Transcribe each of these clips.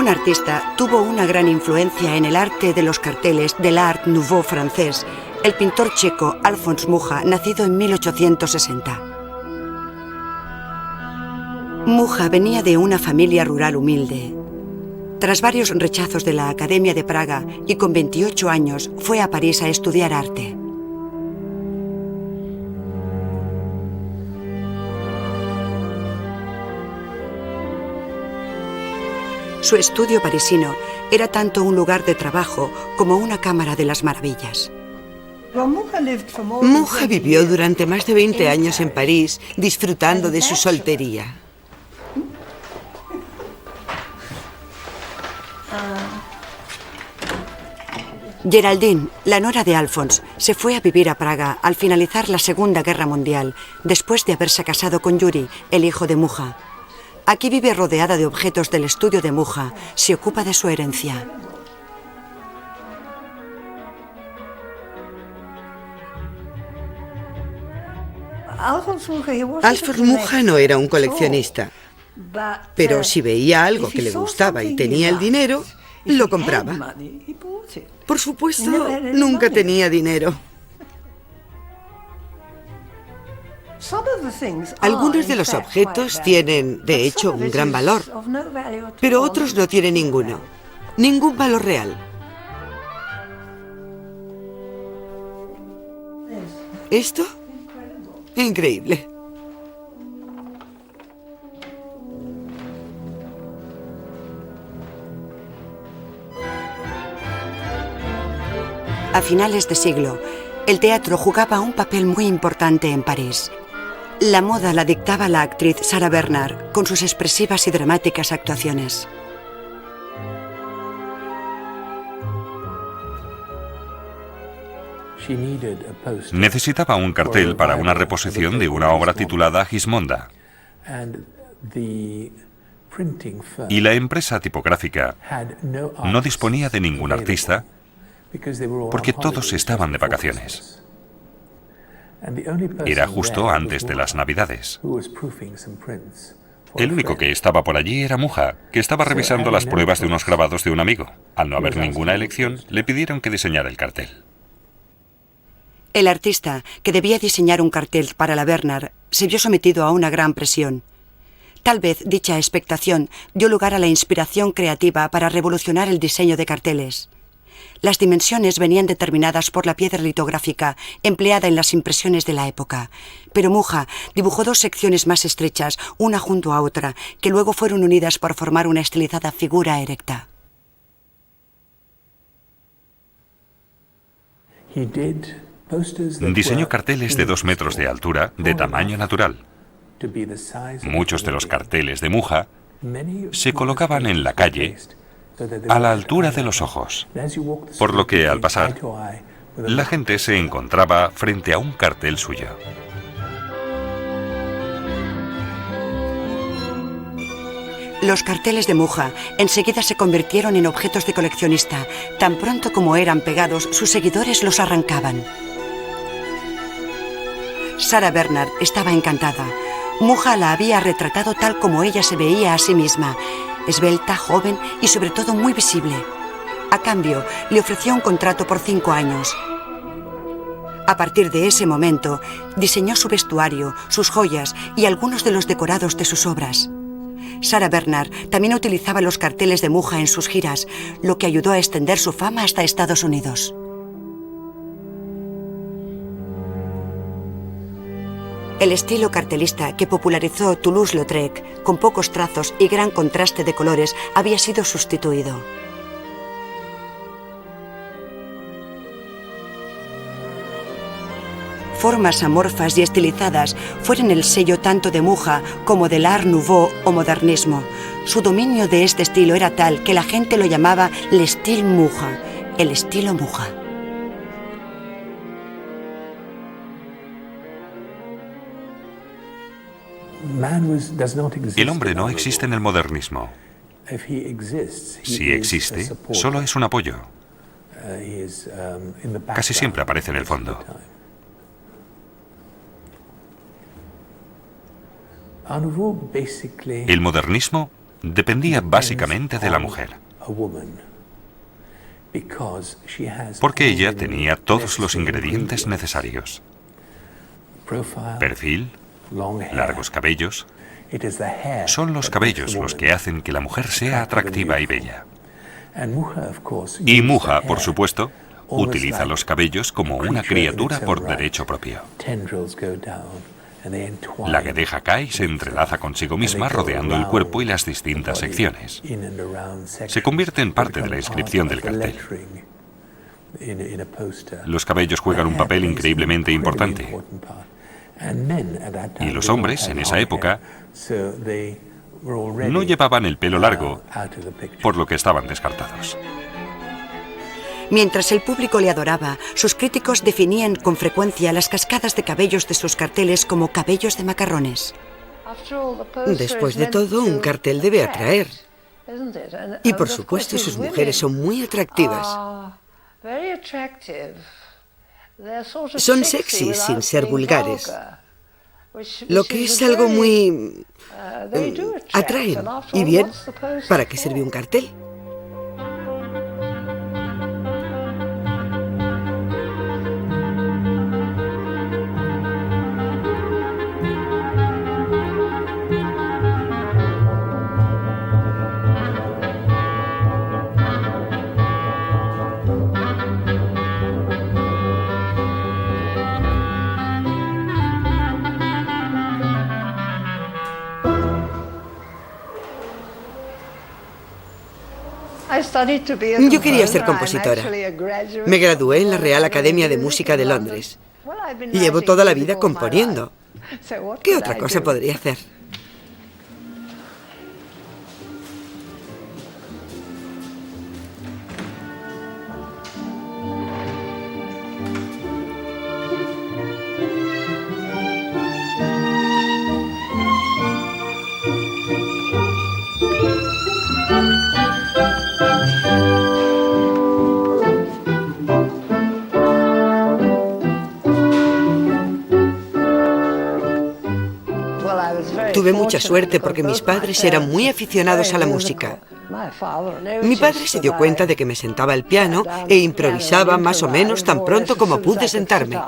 Un artista tuvo una gran influencia en el arte de los carteles del Art Nouveau francés, el pintor checo Alfons Mucha, nacido en 1860. Mucha venía de una familia rural humilde. Tras varios rechazos de la Academia de Praga y con 28 años, fue a París a estudiar arte. Su estudio parisino era tanto un lugar de trabajo como una cámara de las maravillas. Mucha vivió durante más de 20 años en París, disfrutando de su soltería. Geraldine, la nora de Alfons, se fue a vivir a Praga al finalizar la Segunda Guerra Mundial, después de haberse casado con Yuri, el hijo de Mucha. Aquí vive rodeada de objetos del estudio de Mucha, se ocupa de su herencia. Alfons Mucha no era un coleccionista, pero si veía algo que le gustaba y tenía el dinero, lo compraba. Por supuesto, nunca tenía dinero. Algunos de los objetos tienen, de hecho, un gran valor, pero otros no tienen ninguno. Ningún valor real. ¿Esto? Increíble. A finales de siglo, el teatro jugaba un papel muy importante en París. La moda la dictaba la actriz Sarah Bernhardt, con sus expresivas y dramáticas actuaciones. Necesitaba un cartel para una reposición de una obra titulada Gismonda. Y la empresa tipográfica no disponía de ningún artista porque todos estaban de vacaciones. Era justo antes de las Navidades. El único que estaba por allí era Mucha, que estaba revisando las pruebas de unos grabados de un amigo. Al no haber ninguna elección, le pidieron que diseñara el cartel. El artista, que debía diseñar un cartel para la Bernhardt, se vio sometido a una gran presión. Tal vez dicha expectación dio lugar a la inspiración creativa para revolucionar el diseño de carteles. Las dimensiones venían determinadas por la piedra litográfica empleada en las impresiones de la época, pero Mucha dibujó dos secciones más estrechas, una junto a otra, que luego fueron unidas por formar una estilizada figura erecta. Diseñó carteles de 2 metros de altura, de tamaño natural. Muchos de los carteles de Mucha se colocaban en la calle a la altura de los ojos, por lo que al pasar, la gente se encontraba frente a un cartel suyo. Los carteles de Mucha enseguida se convirtieron en objetos de coleccionista. Tan pronto como eran pegados, sus seguidores los arrancaban. Sarah Bernhardt estaba encantada. Mucha la había retratado tal como ella se veía a sí misma, esbelta, joven y sobre todo muy visible. A cambio, le ofreció un contrato por 5 años. A partir de ese momento, diseñó su vestuario, sus joyas y algunos de los decorados de sus obras. Sarah Bernhardt también utilizaba los carteles de Mucha en sus giras, lo que ayudó a extender su fama hasta Estados Unidos. El estilo cartelista que popularizó Toulouse-Lautrec, con pocos trazos y gran contraste de colores, había sido sustituido. Formas amorfas y estilizadas fueron el sello tanto de Mucha como del Art Nouveau o modernismo. Su dominio de este estilo era tal que la gente lo llamaba le style Mucha, el estilo Mucha. El hombre no existe en el modernismo. Si existe, solo es un apoyo. Casi siempre aparece en el fondo. El modernismo dependía básicamente de la mujer, porque ella tenía todos los ingredientes necesarios: perfil, largos cabellos. Son los cabellos los que hacen que la mujer sea atractiva y bella. Y Muja, por supuesto, utiliza los cabellos como una criatura por derecho propio. La guedeja cae y se entrelaza consigo misma rodeando el cuerpo y las distintas secciones. Se convierte en parte de la inscripción del cartel. Los cabellos juegan un papel increíblemente importante. Y los hombres, en esa época, no llevaban el pelo largo, por lo que estaban descartados. Mientras el público le adoraba, sus críticos definían con frecuencia las cascadas de cabellos de sus carteles como cabellos de macarrones. Después de todo, un cartel debe atraer. Y por supuesto, sus mujeres son muy atractivas. Son sexys sin ser vulgares, lo que es algo muy... atraen. Y bien, ¿para qué sirve un cartel? Yo quería ser compositora. Me gradué en la Real Academia de Música de Londres. Llevo toda la vida componiendo. ¿Qué otra cosa podría hacer? Tuve mucha suerte porque mis padres eran muy aficionados a la música. Mi padre se dio cuenta de que me sentaba al piano e improvisaba más o menos tan pronto como pude sentarme.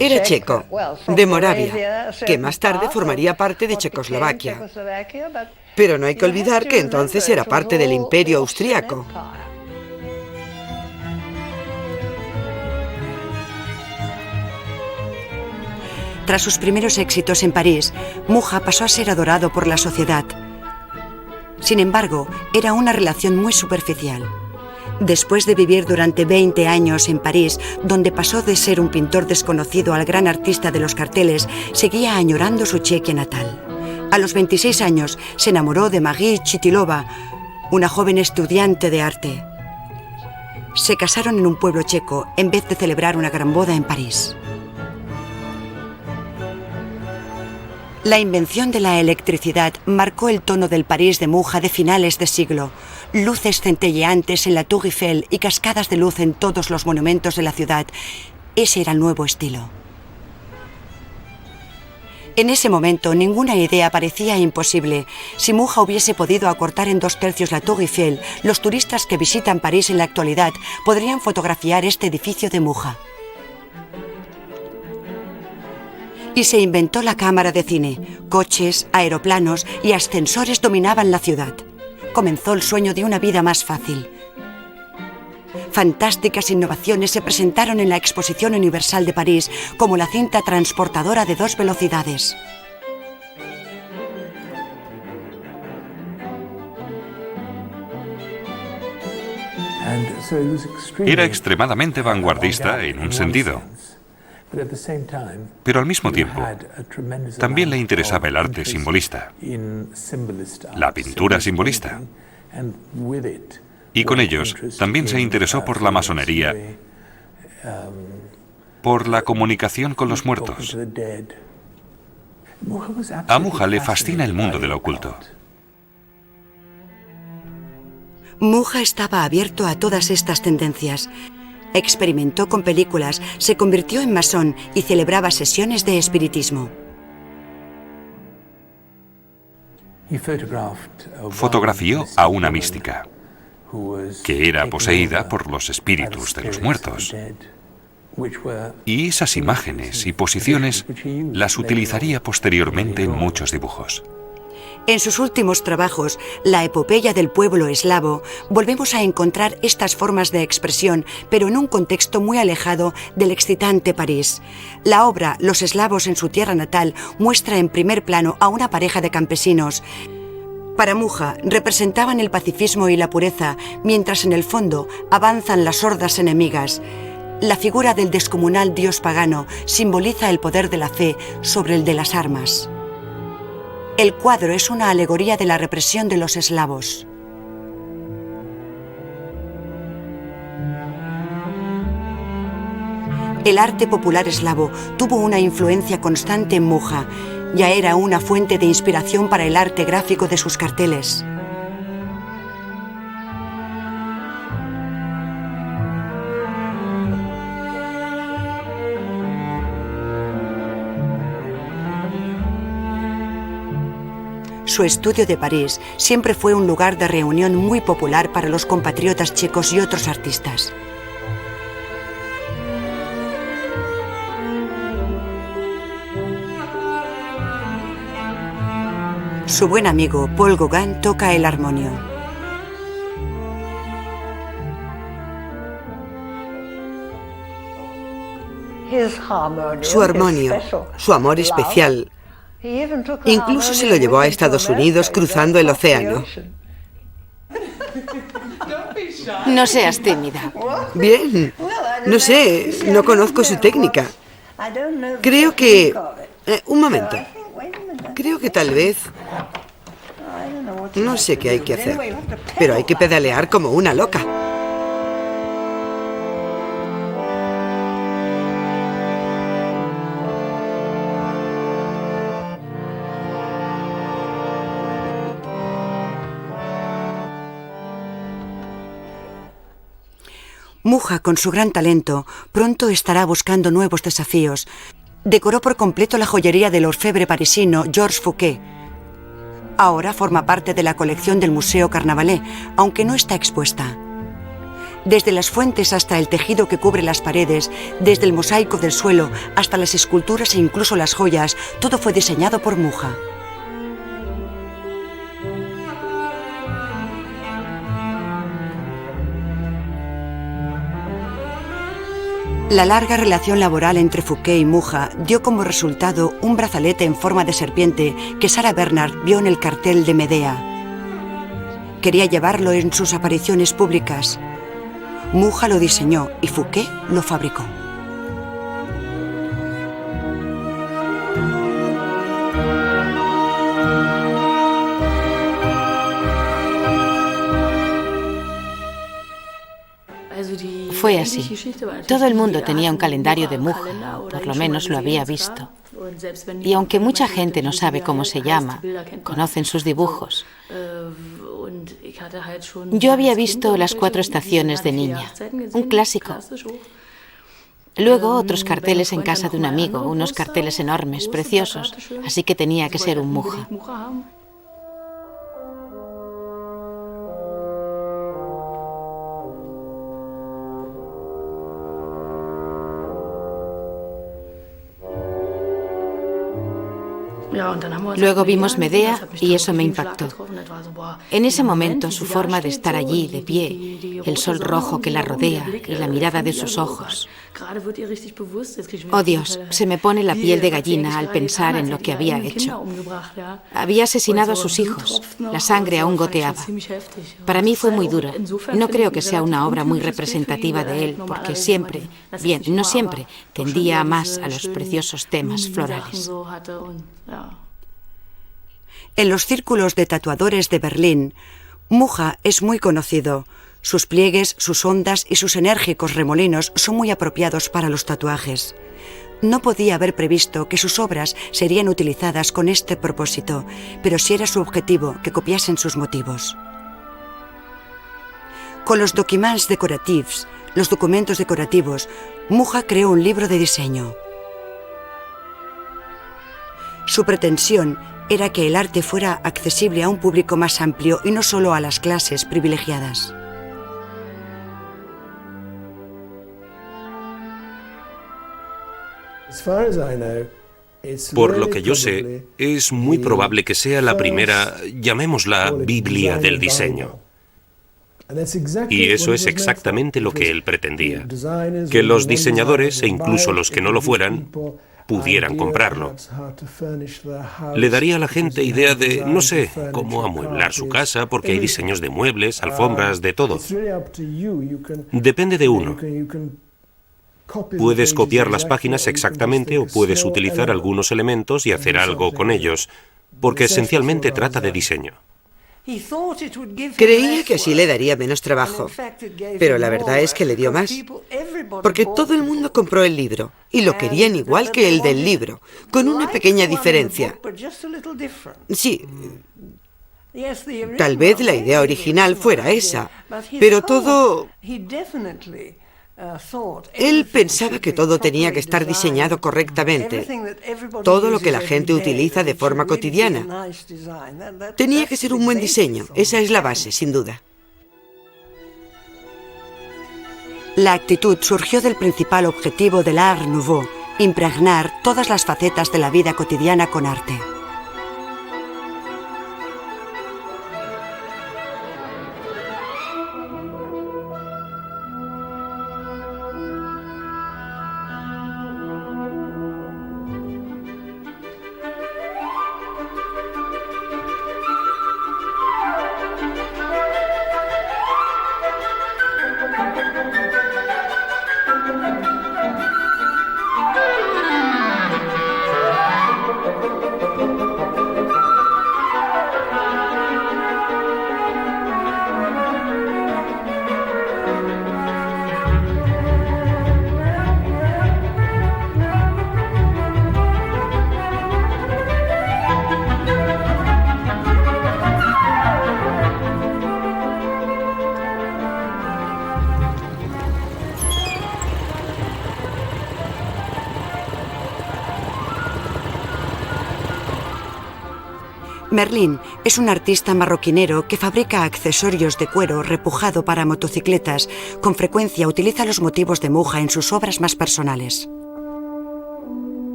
Era checo, de Moravia, que más tarde formaría parte de Checoslovaquia. Pero no hay que olvidar que entonces era parte del Imperio Austriaco. Tras sus primeros éxitos en París, Muja pasó a ser adorado por la sociedad. Sin embargo, era una relación muy superficial. Después de vivir durante 20 años en París, donde pasó de ser un pintor desconocido al gran artista de los carteles, seguía añorando su Chequia natal. A los 26 años se enamoró de Marie Chitilova, una joven estudiante de arte. Se casaron en un pueblo checo en vez de celebrar una gran boda en París. La invención de la electricidad marcó el tono del París de Muja de finales de siglo. Luces centelleantes en la Tour Eiffel y cascadas de luz en todos los monumentos de la ciudad. Ese era el nuevo estilo. En ese momento, ninguna idea parecía imposible. Si Muja hubiese podido acortar en 2/3 la Tour Eiffel, los turistas que visitan París en la actualidad podrían fotografiar este edificio de Muja. Y se inventó la cámara de cine. Coches, aeroplanos y ascensores dominaban la ciudad. Comenzó el sueño de una vida más fácil. Fantásticas innovaciones se presentaron en la Exposición Universal de París, como la cinta transportadora de 2 velocidades. Era extremadamente vanguardista en un sentido. Pero al mismo tiempo, también le interesaba el arte simbolista, la pintura simbolista. Y con ellos también se interesó por la masonería, por la comunicación con los muertos. A Muja le fascina el mundo del oculto. Muja estaba abierto a todas estas tendencias. Experimentó con películas, se convirtió en masón y celebraba sesiones de espiritismo. Fotografió a una mística, que era poseída por los espíritus de los muertos. Y esas imágenes y posiciones las utilizaría posteriormente en muchos dibujos. En sus últimos trabajos, La epopeya del pueblo eslavo, volvemos a encontrar estas formas de expresión, pero en un contexto muy alejado del excitante París. La obra Los eslavos en su tierra natal muestra en primer plano a una pareja de campesinos. Para Muja, representaban el pacifismo y la pureza, mientras en el fondo avanzan las hordas enemigas. La figura del descomunal dios pagano simboliza el poder de la fe sobre el de las armas. El cuadro es una alegoría de la represión de los eslavos. El arte popular eslavo tuvo una influencia constante en Muja. Ya era una fuente de inspiración para el arte gráfico de sus carteles. Su estudio de París siempre fue un lugar de reunión muy popular para los compatriotas checos y otros artistas. Su buen amigo Paul Gauguin toca el armonio. Su armonio, su amor especial. Incluso se lo llevó a Estados Unidos cruzando el océano. No seas tímida. Bien, no sé, no conozco su técnica. Creo que... un momento. Creo que tal vez... No sé qué hay que hacer, pero hay que pedalear como una loca. Muja, con su gran talento, pronto estará buscando nuevos desafíos. Decoró por completo la joyería del orfebre parisino Georges Fouquet. Ahora forma parte de la colección del Museo Carnavalet, aunque no está expuesta. Desde las fuentes hasta el tejido que cubre las paredes, desde el mosaico del suelo hasta las esculturas e incluso las joyas, todo fue diseñado por Muja. La larga relación laboral entre Fouquet y Muja dio como resultado un brazalete en forma de serpiente que Sarah Bernhardt vio en el cartel de Medea. Quería llevarlo en sus apariciones públicas. Muja lo diseñó y Fouquet lo fabricó. Fue así. Todo el mundo tenía un calendario de Muja, por lo menos lo había visto. Y aunque mucha gente no sabe cómo se llama, conocen sus dibujos. Yo había visto Las 4 estaciones de niña, un clásico. Luego otros carteles en casa de un amigo, unos carteles enormes, preciosos, así que tenía que ser un Muja. Luego vimos Medea y eso me impactó. En ese momento su forma de estar allí, de pie, el sol rojo que la rodea y la mirada de sus ojos. Oh Dios, se me pone la piel de gallina al pensar en lo que había hecho. Había asesinado a sus hijos, la sangre aún goteaba. Para mí fue muy duro. No creo que sea una obra muy representativa de él, porque siempre, bien, no siempre, tendía más a los preciosos temas florales. En los círculos de tatuadores de Berlín, Muja es muy conocido. Sus pliegues, sus ondas y sus enérgicos remolinos son muy apropiados para los tatuajes. No podía haber previsto que sus obras serían utilizadas con este propósito, pero sí era su objetivo que copiasen sus motivos. Con los documents decoratifs, los documentos decorativos, Mucha creó un libro de diseño. Su pretensión era que el arte fuera accesible a un público más amplio y no solo a las clases privilegiadas. Por lo que yo sé, es muy probable que sea la primera, llamémosla, Biblia del diseño. Y eso es exactamente lo que él pretendía, que los diseñadores, e incluso los que no lo fueran, pudieran comprarlo. Le daría a la gente idea de, no sé, cómo amueblar su casa, porque hay diseños de muebles, alfombras, de todo. Depende de uno. Puedes copiar las páginas exactamente o puedes utilizar algunos elementos y hacer algo con ellos, porque esencialmente trata de diseño. Creía que así le daría menos trabajo, pero la verdad es que le dio más, porque todo el mundo compró el libro y lo querían igual que el del libro, con una pequeña diferencia. Sí, tal vez la idea original fuera esa, pero todo... Él pensaba que todo tenía que estar diseñado correctamente, todo lo que la gente utiliza de forma cotidiana. Tenía que ser un buen diseño, esa es la base, sin duda. La actitud surgió del principal objetivo del Art Nouveau, impregnar todas las facetas de la vida cotidiana con arte. Merlin es un artista marroquinero que fabrica accesorios de cuero repujado para motocicletas. Con frecuencia utiliza los motivos de Mucha en sus obras más personales.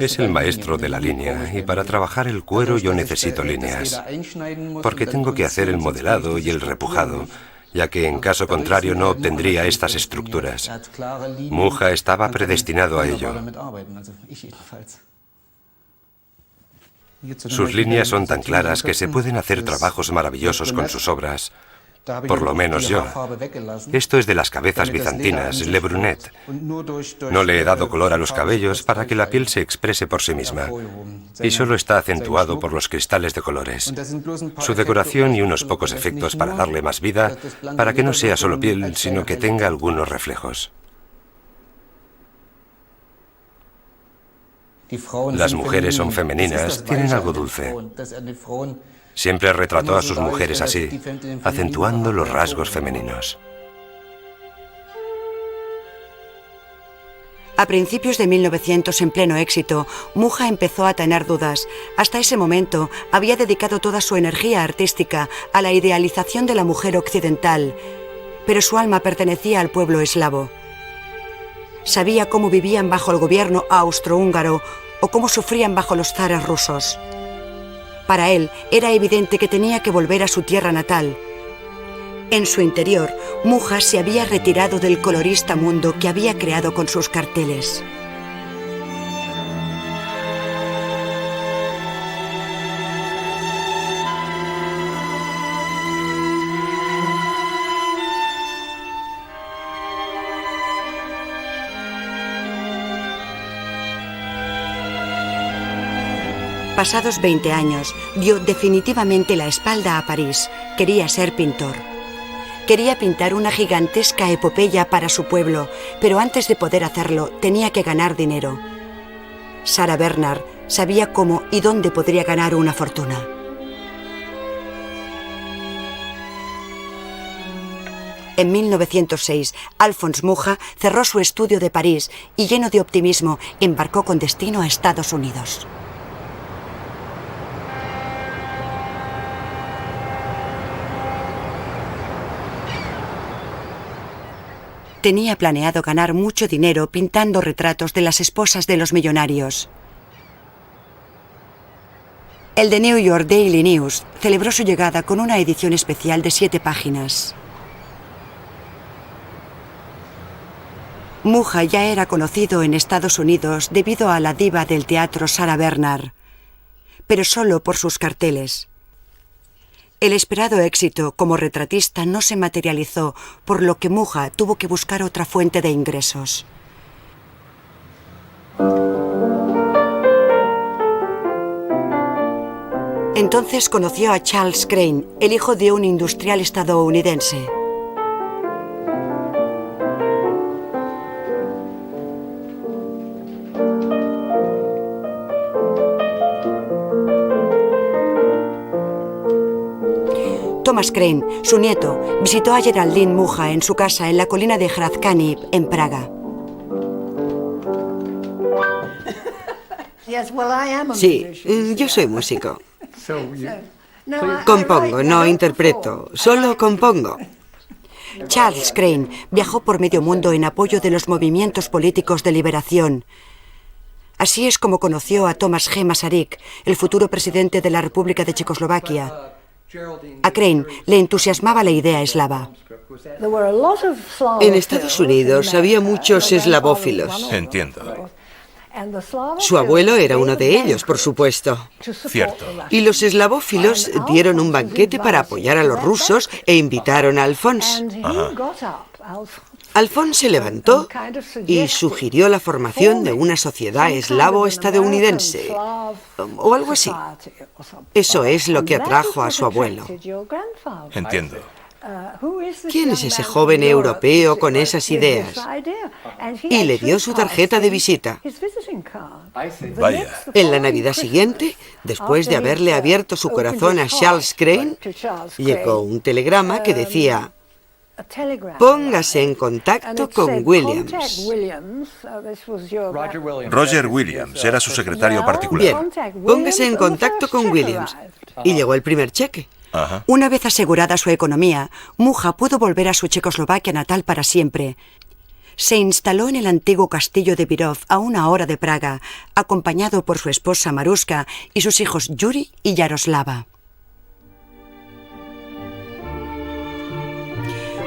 Es el maestro de la línea, y para trabajar el cuero yo necesito líneas, porque tengo que hacer el modelado y el repujado, ya que en caso contrario no obtendría estas estructuras. Mucha estaba predestinado a ello. Sus líneas son tan claras que se pueden hacer trabajos maravillosos con sus obras. Por lo menos yo. Esto es de las cabezas bizantinas, Le Brunet. No le he dado color a los cabellos para que la piel se exprese por sí misma. Y solo está acentuado por los cristales de colores. Su decoración y unos pocos efectos para darle más vida, para que no sea solo piel, sino que tenga algunos reflejos. Las mujeres son femeninas, tienen algo dulce. Siempre retrató a sus mujeres así, acentuando los rasgos femeninos. A principios de 1900, en pleno éxito, Mucha empezó a tener dudas. Hasta ese momento había dedicado toda su energía artística a la idealización de la mujer occidental, pero su alma pertenecía al pueblo eslavo. Sabía cómo vivían bajo el gobierno austrohúngaro o cómo sufrían bajo los zares rusos. Para él era evidente que tenía que volver a su tierra natal. En su interior, Mucha se había retirado del colorista mundo que había creado con sus carteles. Pasados 20 años, dio definitivamente la espalda a París. Quería ser pintor. Quería pintar una gigantesca epopeya para su pueblo, pero antes de poder hacerlo, tenía que ganar dinero. Sarah Bernhardt sabía cómo y dónde podría ganar una fortuna. En 1906, Alphonse Mucha cerró su estudio de París y, lleno de optimismo, embarcó con destino a Estados Unidos. Tenía planeado ganar mucho dinero pintando retratos de las esposas de los millonarios. El The New York Daily News celebró su llegada con una edición especial de 7 páginas. Mucha ya era conocido en Estados Unidos debido a la diva del teatro Sarah Bernhardt, pero solo por sus carteles. El esperado éxito como retratista no se materializó, por lo que Mucha tuvo que buscar otra fuente de ingresos. Entonces conoció a Charles Crane, el hijo de un industrial estadounidense. Thomas Crane, su nieto, visitó a Geraldine Mucha en su casa en la colina de Hradčany, en Praga. Sí, yo soy músico. Compongo, no interpreto, solo compongo. Charles Crane viajó por medio mundo en apoyo de los movimientos políticos de liberación. Así es como conoció a Tomáš G. Masaryk, el futuro presidente de la República de Checoslovaquia. A Crane le entusiasmaba la idea eslava. En Estados Unidos había muchos eslavófilos. Entiendo. Su abuelo era uno de ellos, por supuesto. Cierto. Y los eslavófilos dieron un banquete para apoyar a los rusos e invitaron a Alphonse. Alphonse se levantó y sugirió la formación de una sociedad eslavo-estadounidense, o algo así. Eso es lo que atrajo a su abuelo. Entiendo. ¿Quién es ese joven europeo con esas ideas? Y le dio su tarjeta de visita. Vaya. En la Navidad siguiente, después de haberle abierto su corazón a Charles Crane, llegó un telegrama que decía: póngase en contacto con Williams. Roger Williams era su secretario particular. Bien, póngase en contacto con Williams. Y llegó el primer cheque. Ajá. Una vez asegurada su economía, Mucha pudo volver a su Checoslovaquia natal para siempre. Se instaló en el antiguo castillo de Virov, a 1 hora de Praga, acompañado por su esposa Maruska y sus hijos Yuri y Yaroslava.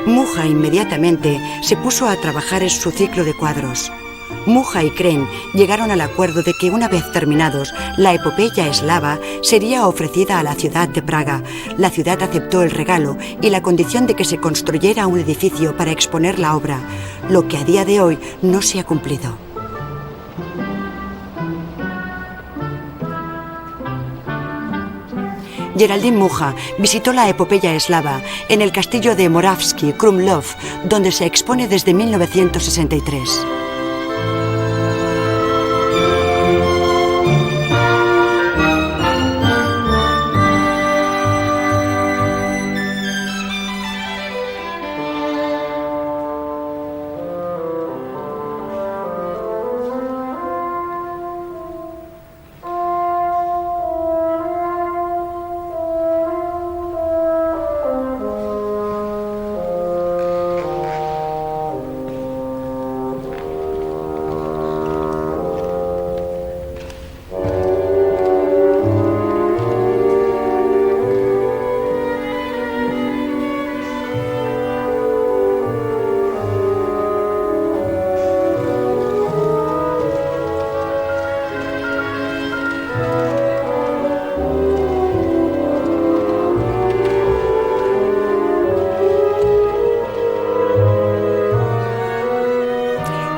Mucha inmediatamente se puso a trabajar en su ciclo de cuadros. Mucha y Crane llegaron al acuerdo de que, una vez terminados, la epopeya eslava sería ofrecida a la ciudad de Praga. La ciudad aceptó el regalo y la condición de que se construyera un edificio para exponer la obra, lo que a día de hoy no se ha cumplido. Geraldine Mucha visitó la epopeya eslava en el castillo de Moravsky Krumlov, donde se expone desde 1963.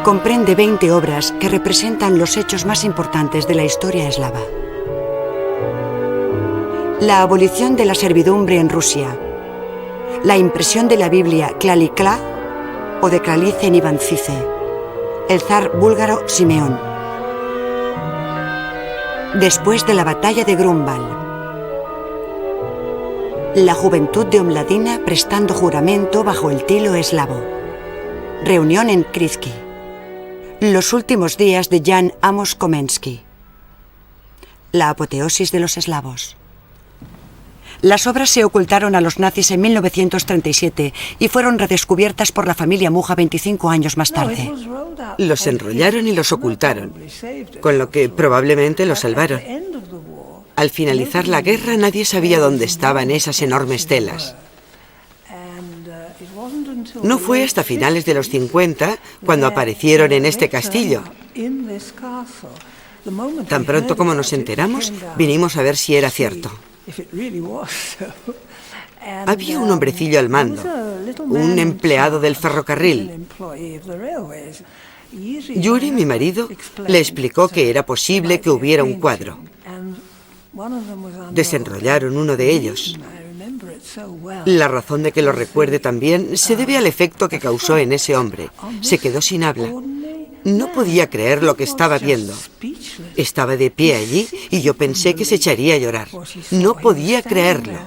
Comprende 20 obras que representan los hechos más importantes de la historia eslava. La abolición de la servidumbre en Rusia. La impresión de la Biblia Klalikla o de Kralice en Ivancice. El zar búlgaro Simeón. Después de la batalla de Grunwald. La juventud de Omladina prestando juramento bajo el tilo eslavo. Reunión en Kritsky. Los últimos días de Jan Amos Komensky. La apoteosis de los eslavos. Las obras se ocultaron a los nazis en 1937 y fueron redescubiertas por la familia Mucha 25 años más tarde. Los enrollaron y los ocultaron, con lo que probablemente los salvaron. Al finalizar la guerra, nadie sabía dónde estaban esas enormes telas. No fue hasta finales de los 50 cuando aparecieron en este castillo. Tan pronto como nos enteramos, vinimos a ver si era cierto. Había un hombrecillo al mando, un empleado del ferrocarril. Yuri, mi marido, le explicó que era posible que hubiera un cuadro. Desenrollaron uno de ellos. La razón de que lo recuerde también se debe al efecto que causó en ese hombre. Se quedó sin habla. No podía creer lo que estaba viendo. Estaba de pie allí y yo pensé que se echaría a llorar. No podía creerlo.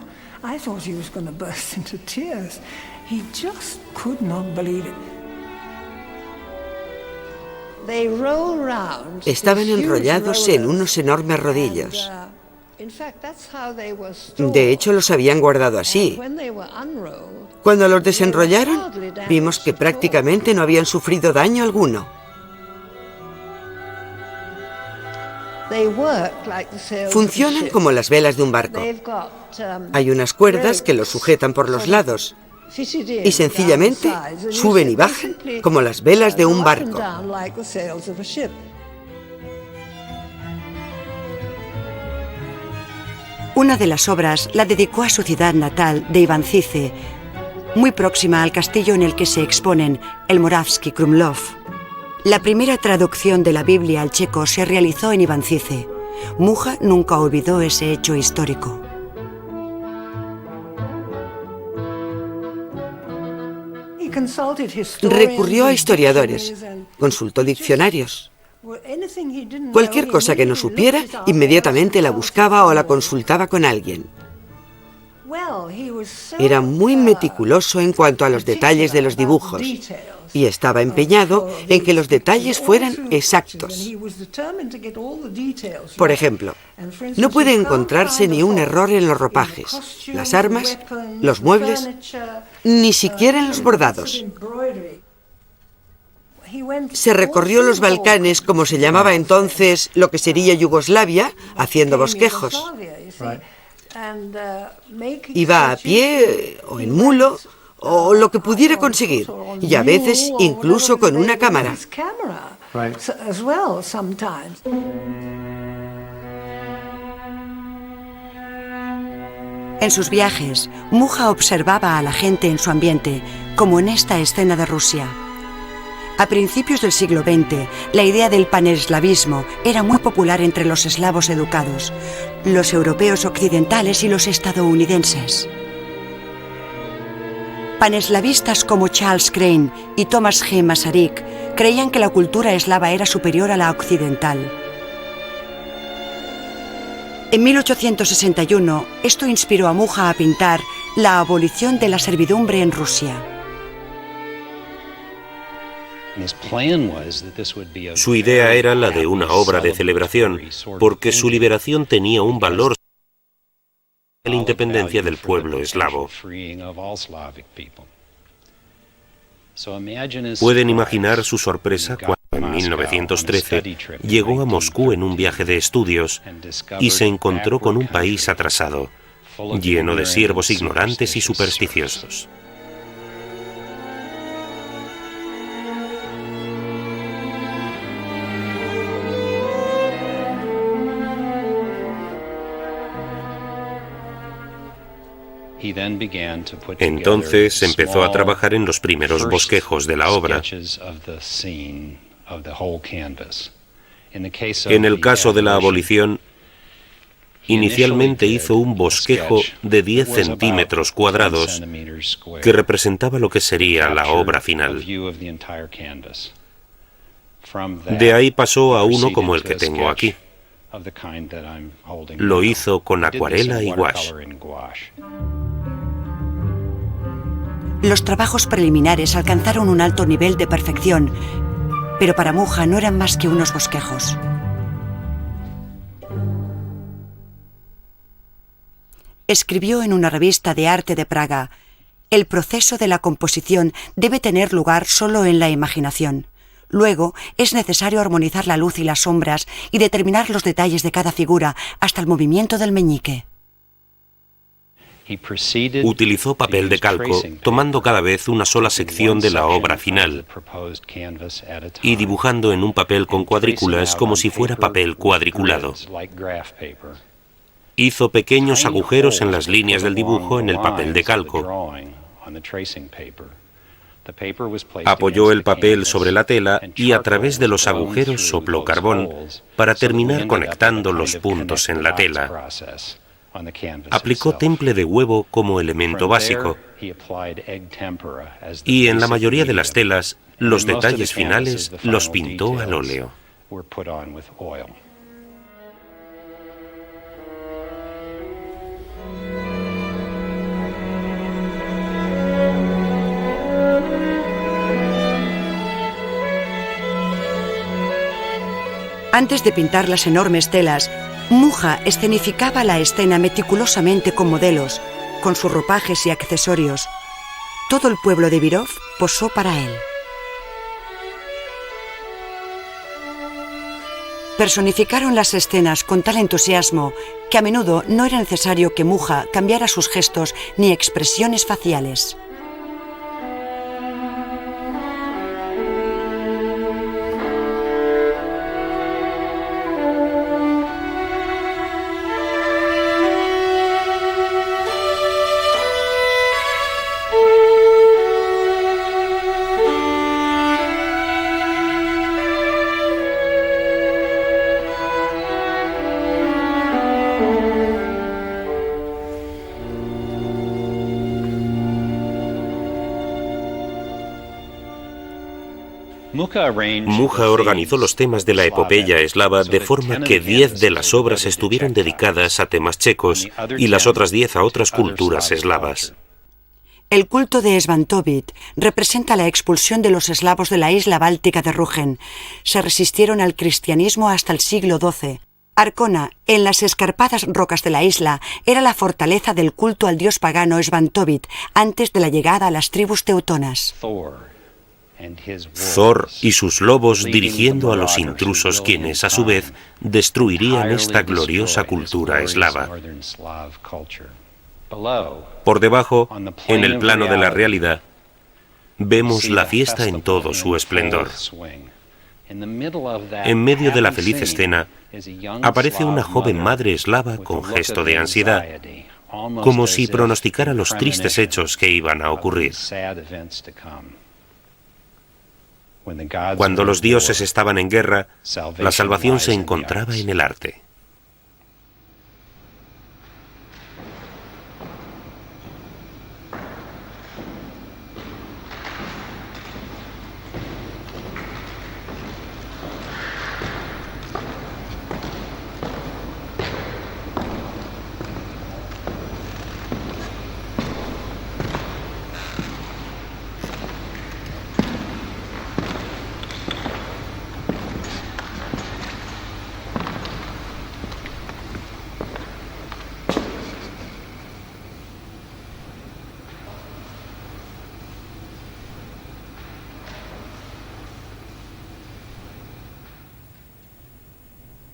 Estaban enrollados en unos enormes rodillos. De hecho, los habían guardado así. Cuando los desenrollaron, vimos que prácticamente no habían sufrido daño alguno. Funcionan como las velas de un barco. Hay unas cuerdas que los sujetan por los lados y sencillamente suben y bajan como las velas de un barco. Una de las obras la dedicó a su ciudad natal de Ivancice, muy próxima al castillo en el que se exponen el Moravsky Krumlov. La primera traducción de la Biblia al checo se realizó en Ivancice. Mucha nunca olvidó ese hecho histórico. Recurrió a historiadores, consultó diccionarios. Cualquier cosa que no supiera, inmediatamente la buscaba o la consultaba con alguien. Era muy meticuloso en cuanto a los detalles de los dibujos y estaba empeñado en que los detalles fueran exactos. Por ejemplo, no puede encontrarse ni un error en los ropajes, las armas, los muebles, ni siquiera en los bordados. Se recorrió los Balcanes, como se llamaba entonces lo que sería Yugoslavia, haciendo bosquejos. Iba a pie o en mulo o lo que pudiera conseguir, y a veces incluso con una cámara. En sus viajes, Mucha observaba a la gente en su ambiente, como en esta escena de Rusia. A principios del siglo XX, la idea del paneslavismo era muy popular entre los eslavos educados, los europeos occidentales y los estadounidenses. Paneslavistas como Charles Crane y Thomas G. Masaryk creían que la cultura eslava era superior a la occidental. En 1861, esto inspiró a Mucha a pintar La abolición de la servidumbre en Rusia. Su idea era la de una obra de celebración, porque su liberación tenía un valor de la independencia del pueblo eslavo. Pueden imaginar su sorpresa cuando en 1913 llegó a Moscú en un viaje de estudios y se encontró con un país atrasado, lleno de siervos ignorantes y supersticiosos. Entonces empezó a trabajar en los primeros bosquejos de la obra. En el caso de la abolición, Inicialmente hizo un bosquejo de 10 centímetros cuadrados que representaba lo que sería la obra final. De ahí pasó a uno como el que tengo aquí. Lo hizo con acuarela y gouache. Los trabajos preliminares alcanzaron un alto nivel de perfección, pero para Mucha no eran más que unos bosquejos. Escribió en una revista de arte de Praga: el proceso de la composición debe tener lugar solo en la imaginación. Luego es necesario armonizar la luz y las sombras y determinar los detalles de cada figura hasta el movimiento del meñique. Utilizó papel de calco, tomando cada vez una sola sección de la obra final y dibujando en un papel con cuadrículas como si fuera papel cuadriculado. Hizo pequeños agujeros en las líneas del dibujo en el papel de calco. Apoyó el papel sobre la tela y a través de los agujeros sopló carbón para terminar conectando los puntos en la tela. Aplicó temple de huevo como elemento básico y en la mayoría de las telas los detalles finales los pintó al óleo. Antes de pintar las enormes telas, Mucha escenificaba la escena meticulosamente con modelos, con sus ropajes y accesorios. Todo el pueblo de Virov posó para él. Personificaron las escenas con tal entusiasmo que a menudo no era necesario que Mucha cambiara sus gestos ni expresiones faciales. Mucha organizó los temas de la epopeya eslava de forma que 10 de las obras estuvieron dedicadas a temas checos y las otras 10 a otras culturas eslavas. El culto de Svantovit representa la expulsión de los eslavos de la isla báltica de Rügen. Se resistieron al cristianismo hasta el siglo XII. Arkona, en las escarpadas rocas de la isla, era la fortaleza del culto al dios pagano Svantovit antes de la llegada a las tribus teutonas. Thor y sus lobos dirigiendo a los intrusos quienes, a su vez, destruirían esta gloriosa cultura eslava. Por debajo, en el plano de la realidad, vemos la fiesta en todo su esplendor. En medio de la feliz escena, aparece una joven madre eslava con gesto de ansiedad, como si pronosticara los tristes hechos que iban a ocurrir. Cuando los dioses estaban en guerra, la salvación se encontraba en el arte.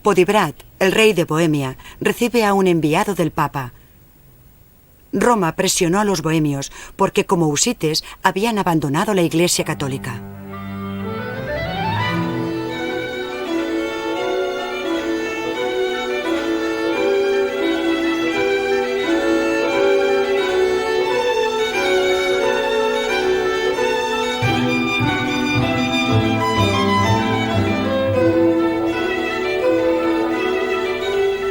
Podibrat, el rey de Bohemia, recibe a un enviado del Papa. Roma presionó a los bohemios porque, como husites, habían abandonado la Iglesia católica.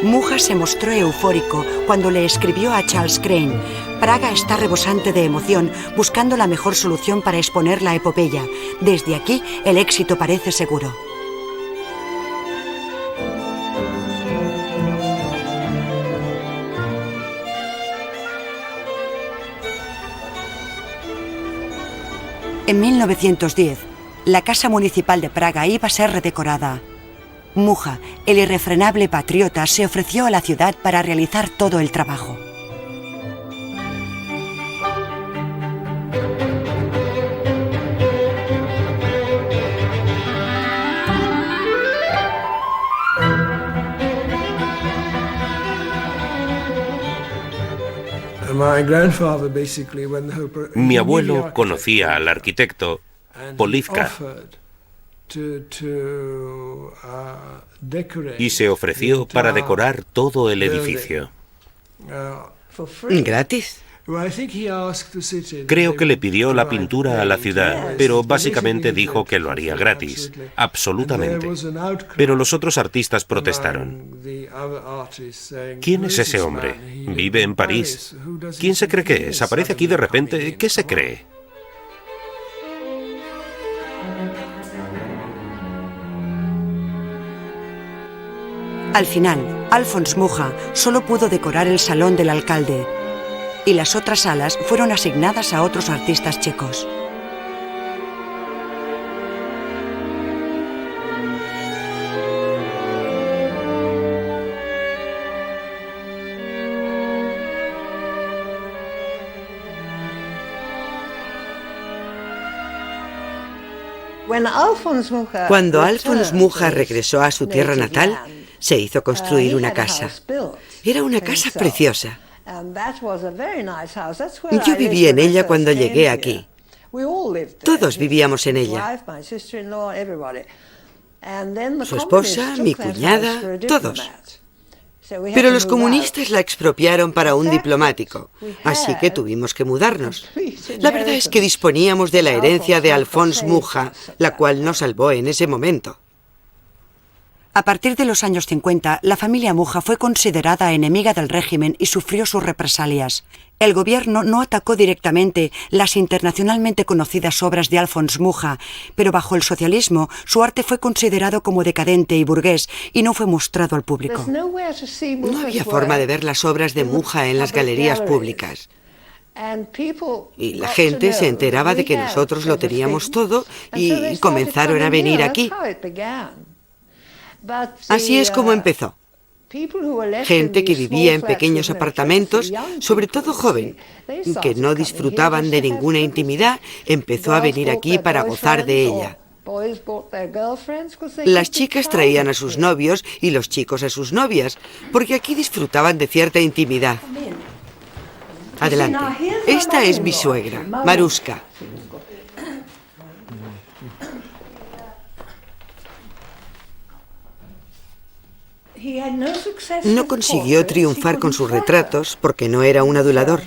Mucha se mostró eufórico cuando le escribió a Charles Crane: Praga está rebosante de emoción, buscando la mejor solución para exponer la epopeya. Desde aquí, el éxito parece seguro. En 1910, la Casa Municipal de Praga iba a ser redecorada. Mucha, el irrefrenable patriota, se ofreció a la ciudad para realizar todo el trabajo. Mi abuelo conocía al arquitecto Polivka y se ofreció para decorar todo el edificio. ¿Gratis? Creo que le pidió la pintura a la ciudad, pero básicamente dijo que lo haría gratis, absolutamente. Pero los otros artistas protestaron. ¿Quién es ese hombre? Vive en París. ¿Quién se cree que es? Aparece aquí de repente. ¿Qué se cree? Al final, Alfons Mucha solo pudo decorar el salón del alcalde, y las otras salas fueron asignadas a otros artistas checos. Cuando Alfons Mucha regresó a su tierra natal, se hizo construir una casa. Era una casa preciosa. Yo viví en ella cuando llegué aquí. Todos vivíamos en ella. Su esposa, mi cuñada, todos. Pero los comunistas la expropiaron para un diplomático, así que tuvimos que mudarnos. La verdad es que disponíamos de la herencia de Alfons Mucha, la cual nos salvó en ese momento. A partir de los años 50, la familia Mucha fue considerada enemiga del régimen y sufrió sus represalias. El gobierno no atacó directamente las internacionalmente conocidas obras de Alfons Mucha, pero bajo el socialismo su arte fue considerado como decadente y burgués y no fue mostrado al público. No había forma de ver las obras de Mucha en las galerías públicas. Y la gente se enteraba de que nosotros lo teníamos todo y comenzaron a venir aquí. Así es como empezó. Gente que vivía en pequeños apartamentos, sobre todo joven, que no disfrutaban de ninguna intimidad, empezó a venir aquí para gozar de ella. Las chicas traían a sus novios y los chicos a sus novias, porque aquí disfrutaban de cierta intimidad. Adelante. Esta es mi suegra, Maruska. No consiguió triunfar con sus retratos porque no era un adulador.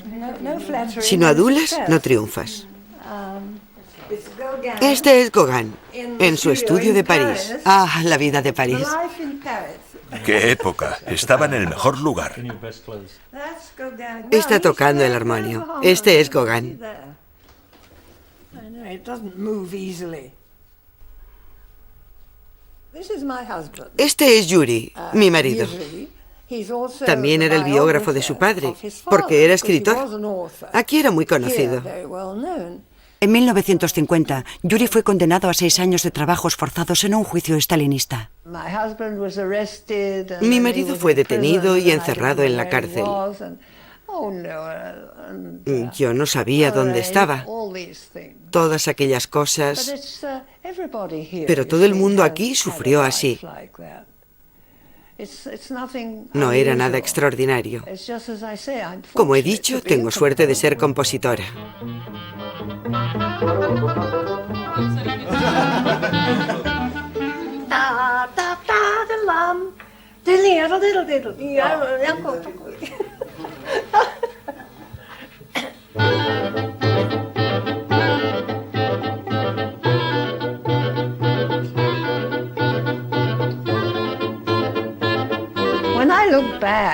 Si no adulas, no triunfas. Este es Gauguin, en su estudio de París. Ah, la vida de París. ¡Qué época! Estaban en el mejor lugar. Está tocando el armonio. Este es Gauguin. Este es Yuri, mi marido. También era el biógrafo de su padre, porque era escritor. Aquí era muy conocido. En 1950, Yuri fue condenado a 6 años de trabajos forzados en un juicio estalinista. Mi marido fue detenido y encerrado en la cárcel. Yo no sabía dónde estaba. Todas aquellas cosas. Pero todo el mundo aquí sufrió así. No era nada extraordinario. Como he dicho, tengo suerte de ser compositora.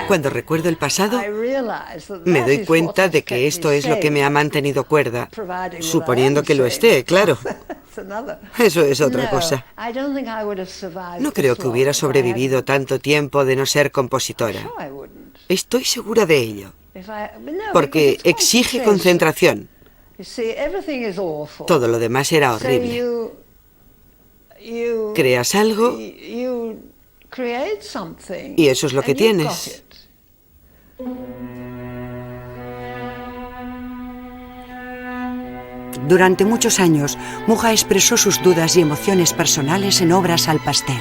Cuando recuerdo el pasado, me doy cuenta de que esto es lo que me ha mantenido cuerda, suponiendo que lo esté, claro. Eso es otra cosa. No creo que hubiera sobrevivido tanto tiempo de no ser compositora. Estoy segura de ello, porque exige concentración. Todo lo demás era horrible. Creas algo y eso es lo que tienes. Durante muchos años, Mucha expresó sus dudas y emociones personales en obras al pastel.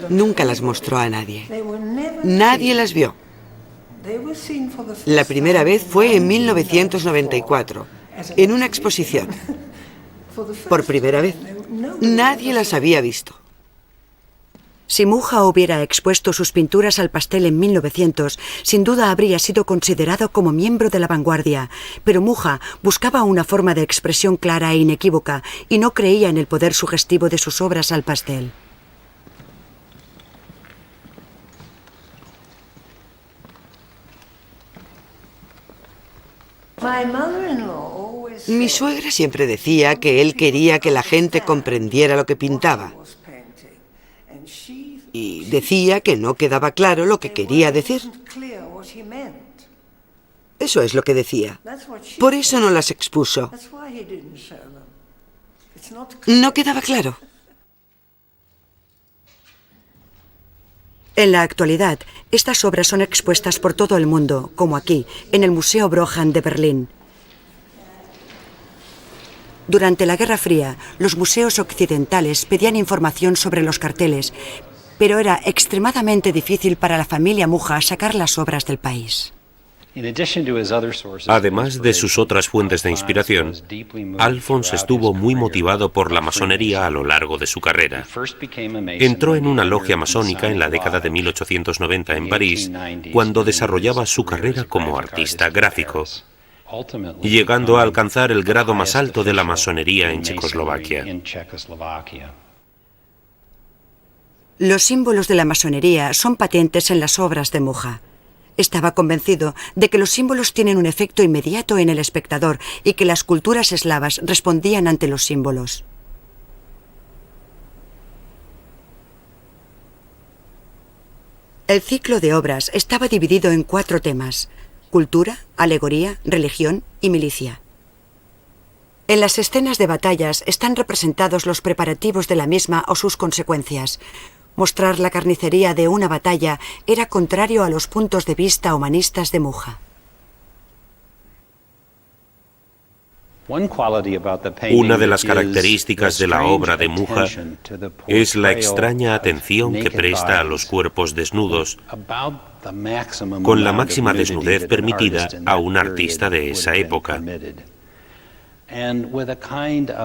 Nunca las mostró a nadie. Nadie las vio. La primera vez fue en 1994, en una exposición. Por primera vez. Nadie las había visto. Si Mucha hubiera expuesto sus pinturas al pastel en 1900, sin duda habría sido considerado como miembro de la vanguardia. Pero Mucha buscaba una forma de expresión clara e inequívoca y no creía en el poder sugestivo de sus obras al pastel. Mi suegra siempre decía que él quería que la gente comprendiera lo que pintaba. Y decía que no quedaba claro lo que quería decir. Eso es lo que decía. Por eso no las expuso. No quedaba claro. En la actualidad, estas obras son expuestas por todo el mundo, como aquí, en el Museo Brougham de Berlín. Durante la Guerra Fría, los museos occidentales pedían información sobre los carteles, pero era extremadamente difícil para la familia Mucha sacar las obras del país. Además de sus otras fuentes de inspiración, Alphonse estuvo muy motivado por la masonería a lo largo de su carrera. Entró en una logia masónica en la década de 1890 en París, cuando desarrollaba su carrera como artista gráfico, llegando a alcanzar el grado más alto de la masonería en Checoslovaquia. Los símbolos de la masonería son patentes en las obras de Mucha. Estaba convencido de que los símbolos tienen un efecto inmediato en el espectador y que las culturas eslavas respondían ante los símbolos. El ciclo de obras estaba dividido en 4 temas: cultura, alegoría, religión y milicia. En las escenas de batallas están representados los preparativos de la misma o sus consecuencias. Mostrar la carnicería de una batalla era contrario a los puntos de vista humanistas de Mucha. Una de las características de la obra de Mucha es la extraña atención que presta a los cuerpos desnudos, con la máxima desnudez permitida a un artista de esa época,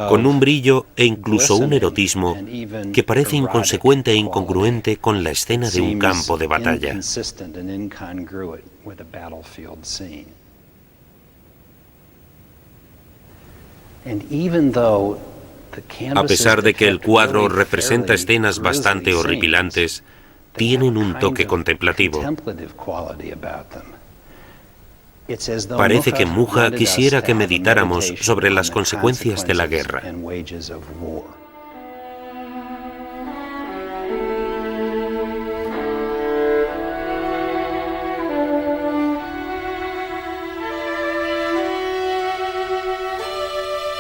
con un brillo e incluso un erotismo que parece inconsecuente e incongruente con la escena de un campo de batalla. A pesar de que el cuadro representa escenas bastante horripilantes, tienen un toque contemplativo. Parece que Mucha quisiera que meditáramos sobre las consecuencias de la guerra.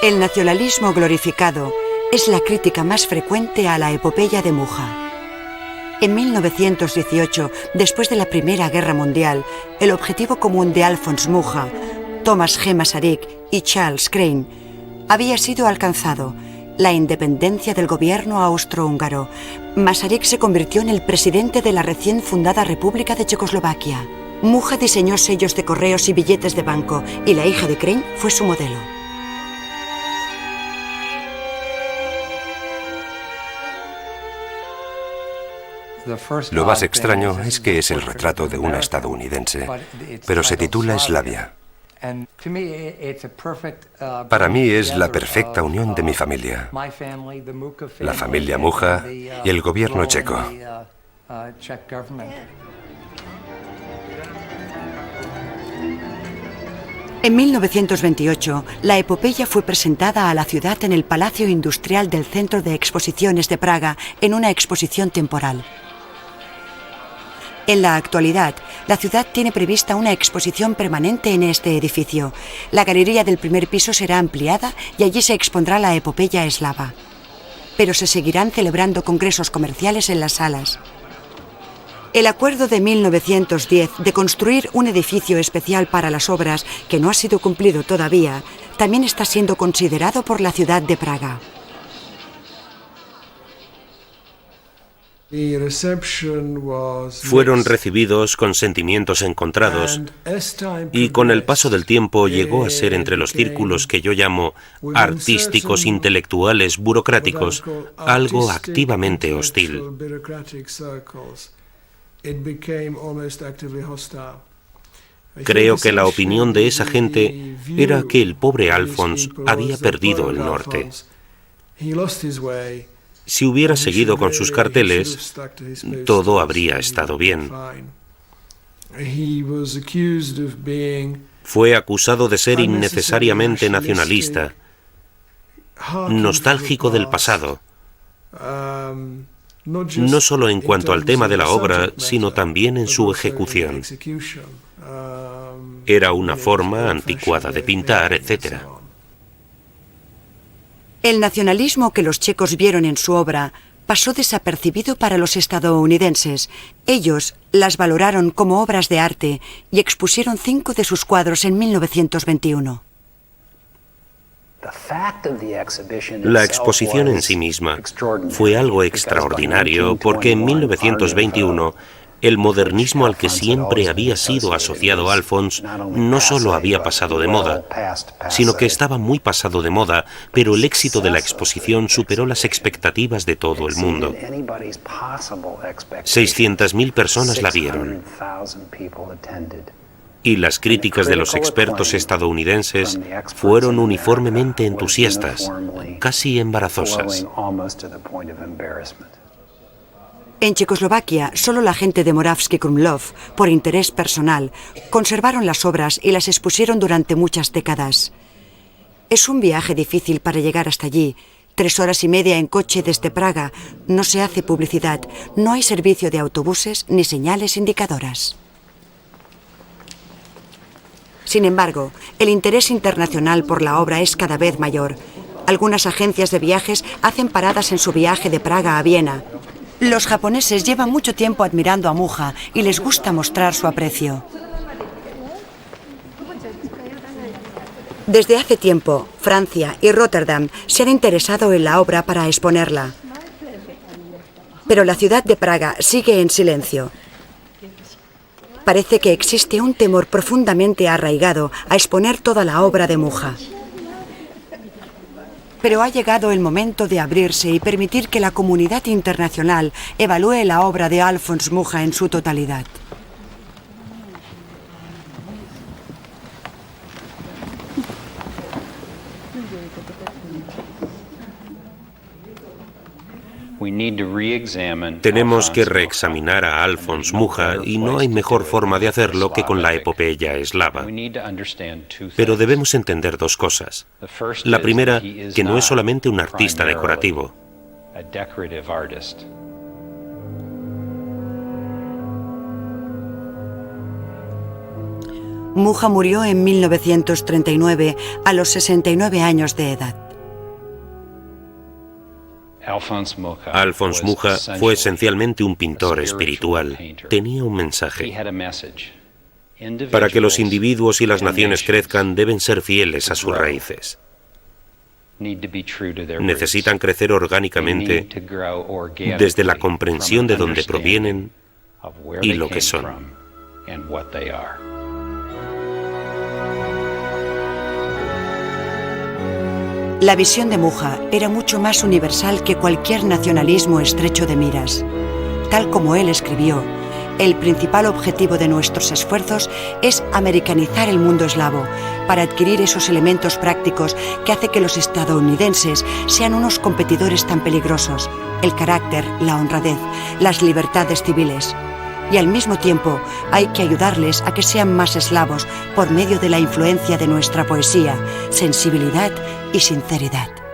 El nacionalismo glorificado es la crítica más frecuente a la epopeya de Mucha. En 1918, después de la Primera Guerra Mundial, el objetivo común de Alphonse Mucha, Thomas G. Masaryk y Charles Crane había sido alcanzado: la independencia del gobierno austrohúngaro. Masaryk se convirtió en el presidente de la recién fundada República de Checoslovaquia. Mucha diseñó sellos de correos y billetes de banco, y la hija de Crane fue su modelo. Lo más extraño es que es el retrato de una estadounidense, pero se titula Eslavia. Para mí es la perfecta unión de mi familia, la familia Mucha y el gobierno checo. En 1928, la epopeya fue presentada a la ciudad en el Palacio Industrial del Centro de Exposiciones de Praga en una exposición temporal. En la actualidad, la ciudad tiene prevista una exposición permanente en este edificio. La galería del primer piso será ampliada y allí se expondrá la epopeya eslava. Pero se seguirán celebrando congresos comerciales en las salas. El acuerdo de 1910 de construir un edificio especial para las obras, que no ha sido cumplido todavía, también está siendo considerado por la ciudad de Praga. Fueron recibidos con sentimientos encontrados y con el paso del tiempo llegó a ser entre los círculos que yo llamo artísticos, intelectuales, burocráticos, algo activamente hostil. Creo que la opinión de esa gente era que el pobre Alfons había perdido el norte. Si hubiera seguido con sus carteles, todo habría estado bien. Fue acusado de ser innecesariamente nacionalista, nostálgico del pasado, no solo en cuanto al tema de la obra, sino también en su ejecución. Era una forma anticuada de pintar, etc. El nacionalismo que los checos vieron en su obra pasó desapercibido para los estadounidenses. Ellos las valoraron como obras de arte y expusieron 5 de sus cuadros en 1921. La exposición en sí misma fue algo extraordinario porque en 1921 el modernismo al que siempre había sido asociado Alfons no solo había pasado de moda, sino que estaba muy pasado de moda, pero el éxito de la exposición superó las expectativas de todo el mundo. 600.000 personas la vieron. Y las críticas de los expertos estadounidenses fueron uniformemente entusiastas, casi embarazosas. En Checoslovaquia, solo la gente de Moravský Krumlov, por interés personal, conservaron las obras y las expusieron durante muchas décadas. Es un viaje difícil para llegar hasta allí. 3 horas y media en coche desde Praga. No se hace publicidad. No hay servicio de autobuses ni señales indicadoras. Sin embargo, el interés internacional por la obra es cada vez mayor. Algunas agencias de viajes hacen paradas en su viaje de Praga a Viena. Los japoneses llevan mucho tiempo admirando a Mucha y les gusta mostrar su aprecio. Desde hace tiempo, Francia y Rotterdam se han interesado en la obra para exponerla. Pero la ciudad de Praga sigue en silencio. Parece que existe un temor profundamente arraigado a exponer toda la obra de Mucha. Pero ha llegado el momento de abrirse y permitir que la comunidad internacional evalúe la obra de Alfons Mucha en su totalidad. Tenemos que reexaminar a Alfons Mucha y no hay mejor forma de hacerlo que con la epopeya eslava. Pero debemos entender 2 cosas. La primera, que no es solamente un artista decorativo. Mucha murió en 1939 a los 69 años de edad. Alfons Mucha fue esencialmente un pintor espiritual. Tenía un mensaje. Para que los individuos y las naciones crezcan, deben ser fieles a sus raíces. Necesitan crecer orgánicamente desde la comprensión de dónde provienen y lo que son. La visión de Mucha era mucho más universal que cualquier nacionalismo estrecho de miras. tal como él escribió, el principal objetivo de nuestros esfuerzos es americanizar el mundo eslavo para adquirir esos elementos prácticos que hace que los estadounidenses sean unos competidores tan peligrosos: el carácter, la honradez, las libertades civiles. Y al mismo tiempo hay que ayudarles a que sean más eslavos por medio de la influencia de nuestra poesía, sensibilidad y sinceridad.